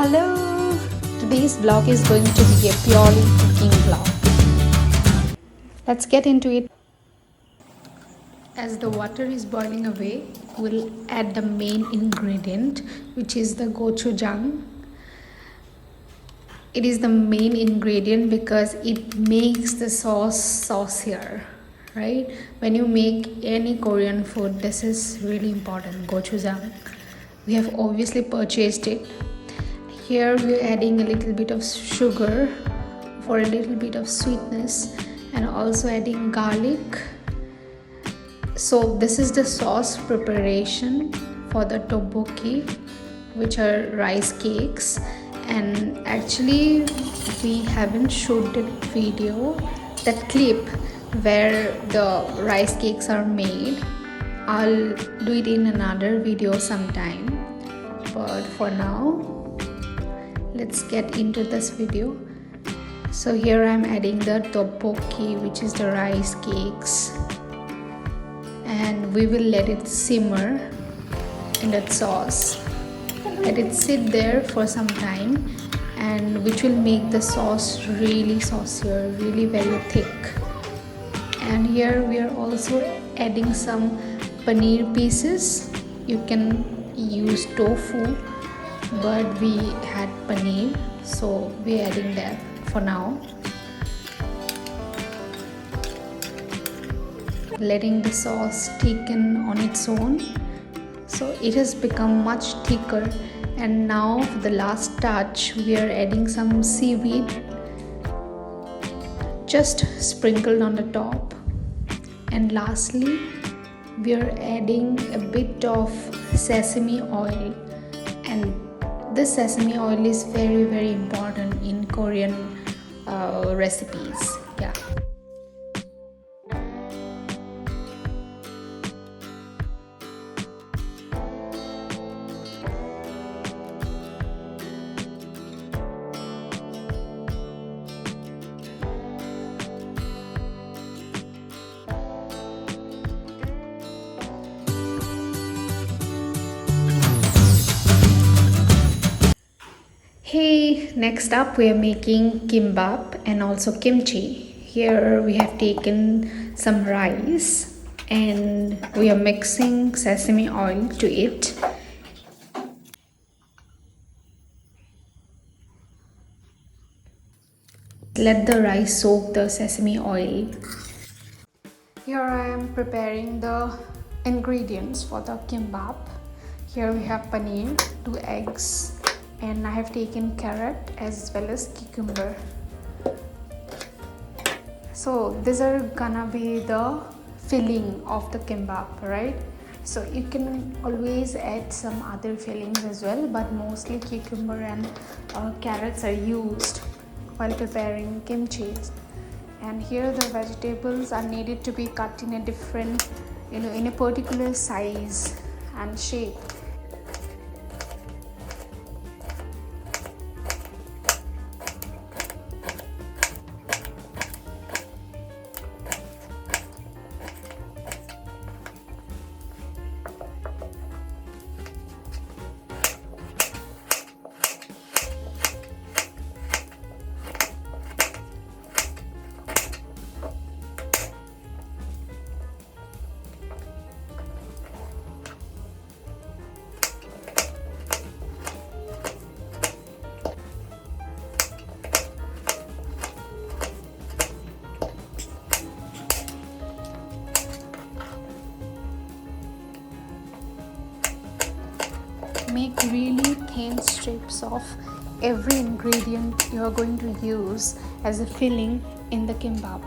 Hello! Today's vlog is going to be a purely cooking vlog. Let's get into it. As the water is boiling away, we'll add the main ingredient, which is the gochujang. It is the main ingredient because it makes the sauce saucier, right? When you make any Korean food, this is really important, gochujang. We have obviously purchased it. Here we are adding a little bit of sugar for a little bit of sweetness, and also adding garlic. So this is the sauce preparation for the teokbokki, which are rice cakes. And actually we haven't shot the video, that clip where the rice cakes are made. I'll do it in another video sometime, but for now let's get into this video. So here I'm adding the teokbokki, which is the rice cakes, and we will let it simmer in that sauce. Let it sit there for some time, and which will make the sauce really saucier, really very thick. And here we are also adding some paneer pieces. You can use tofu, but we had paneer, so we're adding that for now. Letting the sauce thicken on its own, so it has become much thicker. And now for the last touch, we are adding some seaweed, just sprinkled on the top. And lastly, we are adding a bit of sesame oil, and this sesame oil is very, very important in Korean recipes. Yeah. Hey, next up we are making kimbap and also kimchi. Here we have taken some rice and we are mixing sesame oil to it. Let the rice soak the sesame oil. Here I am preparing the ingredients for the kimbap. Here we have paneer, 2 eggs, and I have taken carrot as well as cucumber. So these are gonna be the filling of the kimbap, right? So you can always add some other fillings as well, but mostly cucumber and carrots are used while preparing kimchi. And here the vegetables are needed to be cut in a different, in a particular size and shape. Make really thin strips of every ingredient you are going to use as a filling in the kimbap.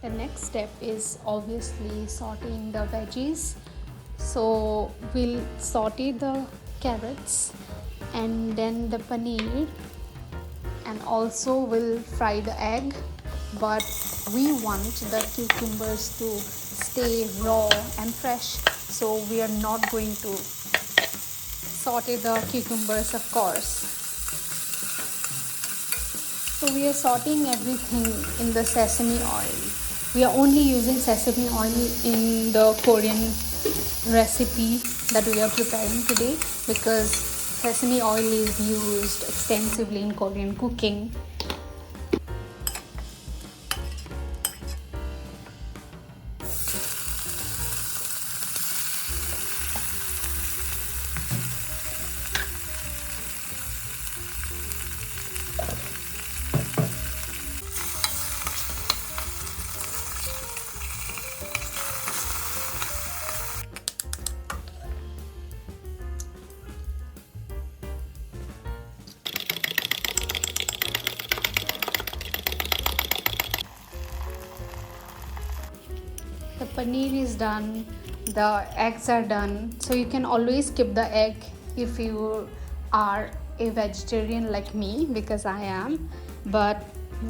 The next step is obviously sauteing the veggies. So we'll saute the carrots and then the paneer, and also we'll fry the egg, but we want the cucumbers to stay raw and fresh, so we are not going to saute the cucumbers, of course. So we are sauteing everything in the sesame oil. We are only using sesame oil in the Korean recipe that we are preparing today, because sesame oil is used extensively in Korean cooking. The paneer is done, the eggs are done. So you can always skip the egg if you are a vegetarian like me, because I am, but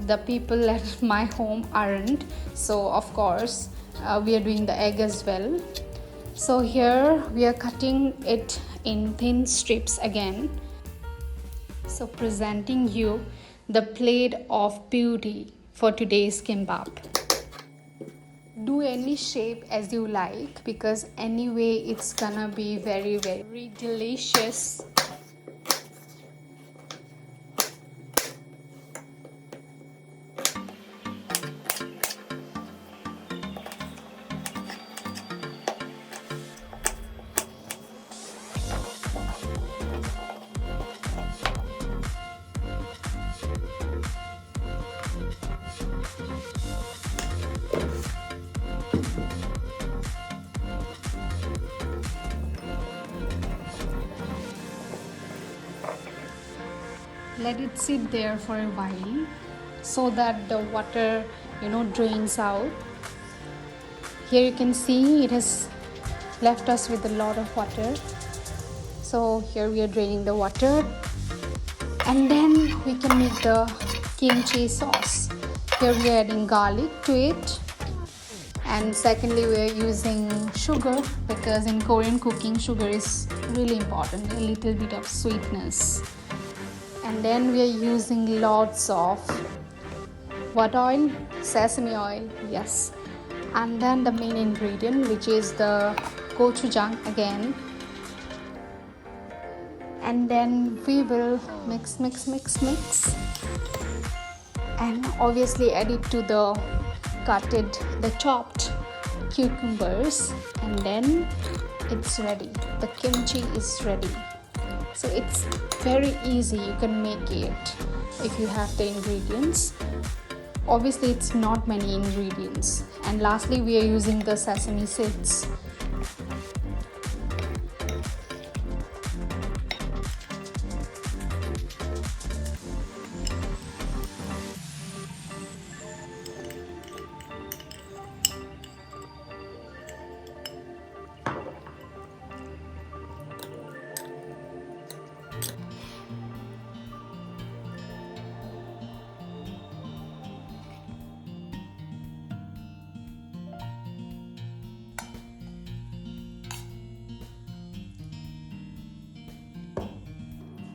the people at my home aren't. So of course we are doing the egg as well. So here we are cutting it in thin strips again. So presenting you the plate of beauty for today's kimbap. Do any shape as you like, because anyway it's gonna be very delicious. Let it sit there for a while so that the water drains out. Here you can see it has left us with a lot of water. So here we are draining the water, and then we can make the kimchi sauce. Here we are adding garlic to it, and secondly we are using sugar, because in Korean cooking sugar is really important, a little bit of sweetness. And then we are using lots of what oil? Sesame oil, yes. And then the main ingredient, which is the gochujang again. And then we will mix, and obviously add it to the chopped cucumbers, and then it's ready. The kimchi is ready. So it's very easy, you can make it if you have the ingredients. Obviously it's not many ingredients. And lastly we are using the sesame seeds.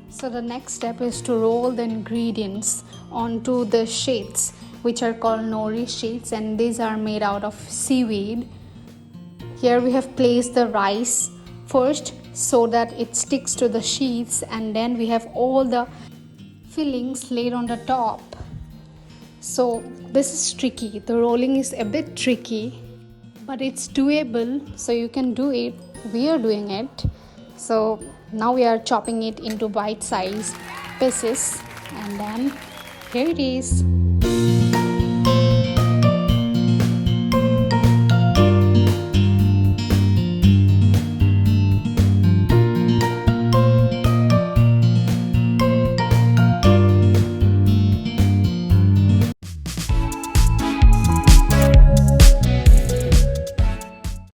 So the next step is to roll the ingredients onto the sheets, which are called nori sheets, and these are made out of seaweed. Here we have placed the rice first so that it sticks to the sheets, and then we have all the fillings laid on the top. So this is tricky, the rolling is a bit tricky, but it's doable, so you can do it. We are doing it. So now we are chopping it into bite-sized pieces, and then here it is.